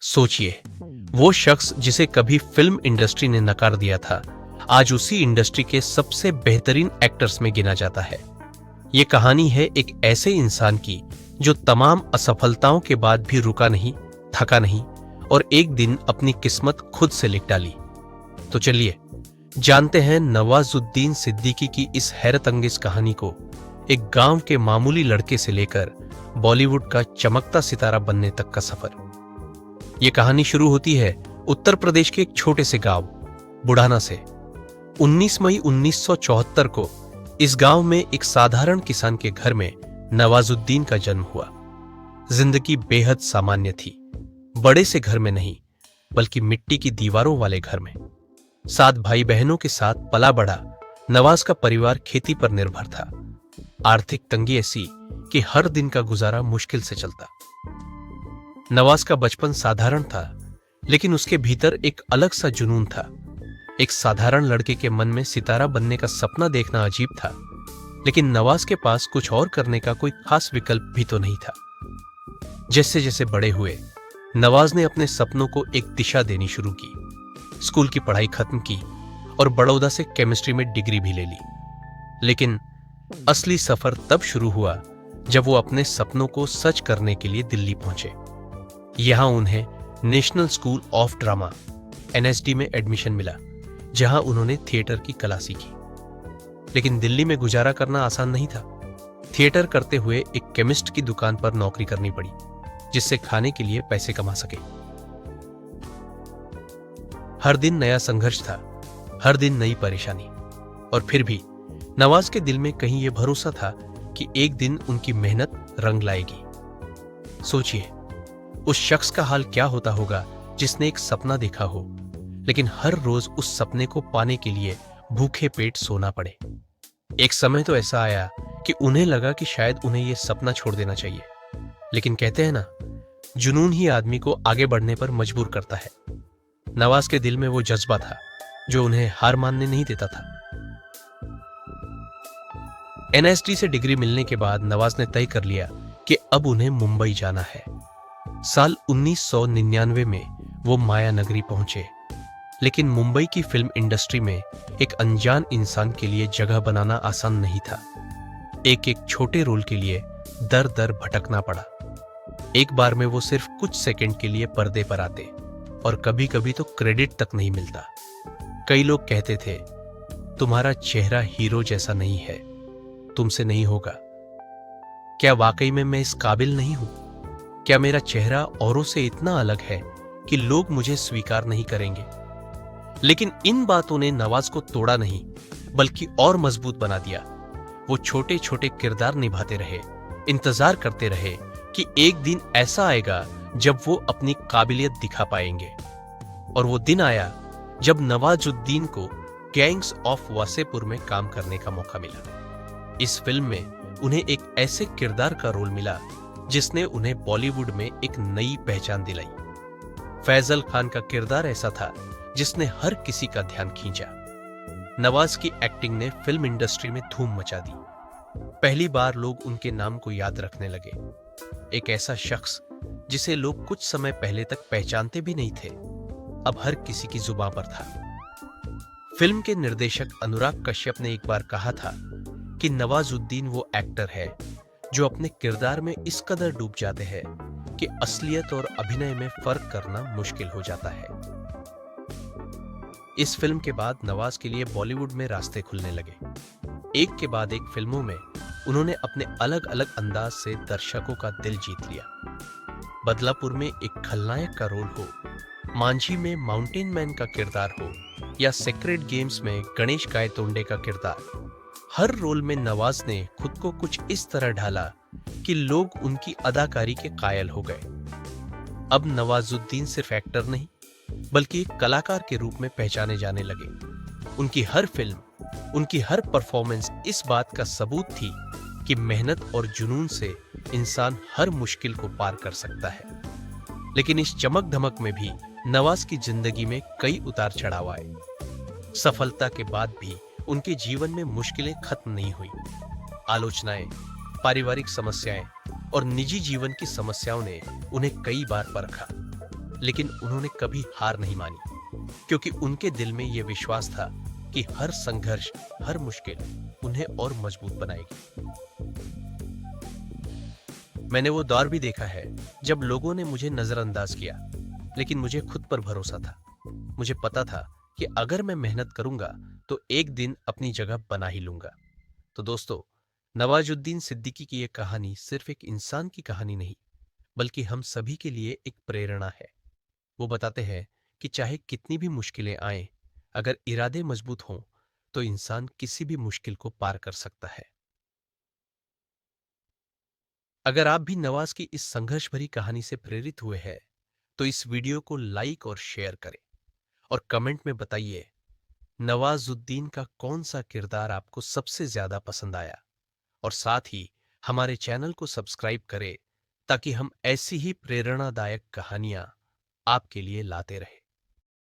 सोचिए, वो शख्स जिसे कभी फिल्म इंडस्ट्री ने नकार दिया था, आज उसी इंडस्ट्री के सबसे बेहतरीन एक्टर्स में गिना जाता है। ये कहानी है एक ऐसे इंसान की जो तमाम असफलताओं के बाद भी रुका नहीं, थका नहीं और एक दिन अपनी किस्मत खुद से लिख डाली। तो चलिए जानते हैं नवाजुद्दीन सिद्दीकी की इस हैरत अंगेज कहानी को, एक गांव के मामूली लड़के से लेकर बॉलीवुड का चमकता सितारा बनने तक का सफर। यह कहानी शुरू होती है उत्तर प्रदेश के एक छोटे से गांव बुढ़ाना से। 19 मई 1974 को इस गांव में एक साधारण किसान के घर में नवाजुद्दीन का जन्म हुआ। जिंदगी बेहद सामान्य थी, बड़े से घर में नहीं बल्कि मिट्टी की दीवारों वाले घर में। 7 भाई बहनों के साथ पला बढ़ा नवाज का परिवार खेती पर निर्भर था। आर्थिक तंगी ऐसी कि हर दिन का गुजारा मुश्किल से चलता। नवाज का बचपन साधारण था, लेकिन उसके भीतर एक अलग सा जुनून था। एक साधारण लड़के के मन में सितारा बनने का सपना देखना अजीब था, लेकिन नवाज के पास कुछ और करने का कोई खास विकल्प भी तो नहीं था। जैसे जैसे बड़े हुए, नवाज ने अपने सपनों को एक दिशा देनी शुरू की। स्कूल की पढ़ाई खत्म की और बड़ौदा से केमिस्ट्री में डिग्री भी ले ली। लेकिन असली सफर तब शुरू हुआ जब वो अपने सपनों को सच करने के लिए दिल्ली पहुंचे। यहां उन्हें national school of drama NSD में एडमिशन मिला, जहां उन्होंने थिएटर की कला सीखी। लेकिन दिल्ली में गुजारा करना आसान नहीं था। थिएटर करते हुए एक केमिस्ट की दुकान पर नौकरी करनी पड़ी, जिससे खाने के लिए पैसे कमा सके। हर दिन नया संघर्ष था, हर दिन नई परेशानी, और फिर भी नवाज के दिल में कहीं यह भरोसा था कि एक दिन उनकी मेहनत रंग लाएगी। सोचिए, उस शख्स का हाल क्या होता होगा जिसने एक सपना देखा हो, लेकिन हर रोज उस सपने को पाने के लिए भूखे पेट सोना पड़े। एक समय तो ऐसा आया कि उन्हें लगा कि शायद उन्हें यह सपना छोड़ देना चाहिए, लेकिन कहते हैं ना, जुनून ही आदमी को आगे बढ़ने पर मजबूर करता है। नवाज के दिल में वो जज्बा था जो उन्हें हार मानने नहीं देता था। NSD से डिग्री मिलने के बाद नवाज ने तय कर लिया कि अब उन्हें मुंबई जाना है। साल 1999 में वो माया नगरी पहुंचे, लेकिन मुंबई की फिल्म इंडस्ट्री में एक अनजान इंसान के लिए जगह बनाना आसान नहीं था। एक एक छोटे रोल के लिए दर दर भटकना पड़ा। एक बार में वो सिर्फ कुछ सेकंड के लिए पर्दे पर आते और कभी कभी तो क्रेडिट तक नहीं मिलता। कई लोग कहते थे, तुम्हारा चेहरा हीरो जैसा नहीं है, तुमसे नहीं होगा। क्या वाकई में मैं इस काबिल नहीं हूं? क्या मेरा चेहरा औरों से इतना अलग है कि लोग मुझे स्वीकार नहीं करेंगे? लेकिन इन बातों ने नवाज को तोड़ा नहीं, बल्कि और मजबूत बना दिया। वो छोटे छोटे किरदार निभाते रहे, इंतजार करते रहे कि एक दिन ऐसा आएगा जब वो अपनी काबिलियत दिखा पाएंगे। और वो दिन आया जब नवाजुद्दीन को गैंग्स ऑफ वासेपुर में काम करने का मौका मिला। इस फिल्म में उन्हें एक ऐसे किरदार का रोल मिला जिसने उन्हें बॉलीवुड में एक नई पहचान दिलाई। फैजल खान का किरदार ऐसा था जिसने हर किसी का ध्यान खींचा। नवाज की एक्टिंग ने फिल्म इंडस्ट्री में धूम मचा दी। पहली बार लोग उनके नाम को याद रखने लगे। एक ऐसा शख्स जिसे लोग कुछ समय पहले तक पहचानते भी नहीं थे, अब हर किसी की जुबान पर था। फिल्म के निर्देशक अनुराग कश्यप ने एक बार कहा था कि नवाजुद्दीन वो एक्टर है जो अपने किरदार में इस कदर डूब जाते हैं कि असलियत और अभिनय में फर्क करना मुश्किल हो जाता है। इस फिल्म के बाद नवाज के लिए बॉलीवुड में रास्ते खुलने लगे। एक के बाद एक फिल्मों में उन्होंने अपने अलग अलग अंदाज से दर्शकों का दिल जीत लिया। बदलापुर में एक खलनायक का रोल हो, मांझी में माउंटेन मैन का किरदार हो, या सेक्रेड गेम्स में गणेश गायतोंडे का किरदार, हर रोल में नवाज ने खुद को कुछ इस तरह ढाला कि लोग उनकी अदाकारी के कायल हो गए। अब नवाजुद्दीन सिर्फ एक्टर नहीं, बल्कि एक कलाकार के रूप में पहचाने जाने लगे। उनकी हर फिल्म, उनकी हर परफॉर्मेंस इस बात का सबूत थी कि मेहनत और जुनून से इंसान हर मुश्किल को पार कर सकता है। लेकिन इस चमक धमक में भी नवाज की जिंदगी में कई उतार चढ़ाव आए। सफलता के बाद भी उनके जीवन में मुश्किलें खत्म नहीं हुई। आलोचनाएं, पारिवारिक समस्याएं और निजी जीवन की समस्याओं ने उन्हें कई बार परखा। लेकिन उन्होंने कभी हार नहीं मानी, क्योंकि उनके दिल में यह विश्वास था कि हर संघर्ष, हर मुश्किल उन्हें और मजबूत बनाएगी। मैंने वो दौर भी देखा है जब लोगों ने मुझे नजरअंदाज किया, लेकिन मुझे खुद पर भरोसा था। मुझे पता था कि अगर मैं मेहनत करूंगा तो एक दिन अपनी जगह बना ही लूंगा। तो दोस्तों, नवाजुद्दीन सिद्दीकी की यह कहानी सिर्फ एक इंसान की कहानी नहीं, बल्कि हम सभी के लिए एक प्रेरणा है। वो बताते हैं कि चाहे कितनी भी मुश्किलें आए, अगर इरादे मजबूत हों तो इंसान किसी भी मुश्किल को पार कर सकता है। अगर आप भी नवाज की इस संघर्ष भरी कहानी से प्रेरित हुए हैं, तो इस वीडियो को लाइक और शेयर करें और कमेंट में बताइए नवाजुद्दीन का कौन सा किरदार आपको सबसे ज्यादा पसंद आया। और साथ ही हमारे चैनल को सब्सक्राइब करें ताकि हम ऐसी ही प्रेरणादायक कहानियां आपके लिए लाते रहें।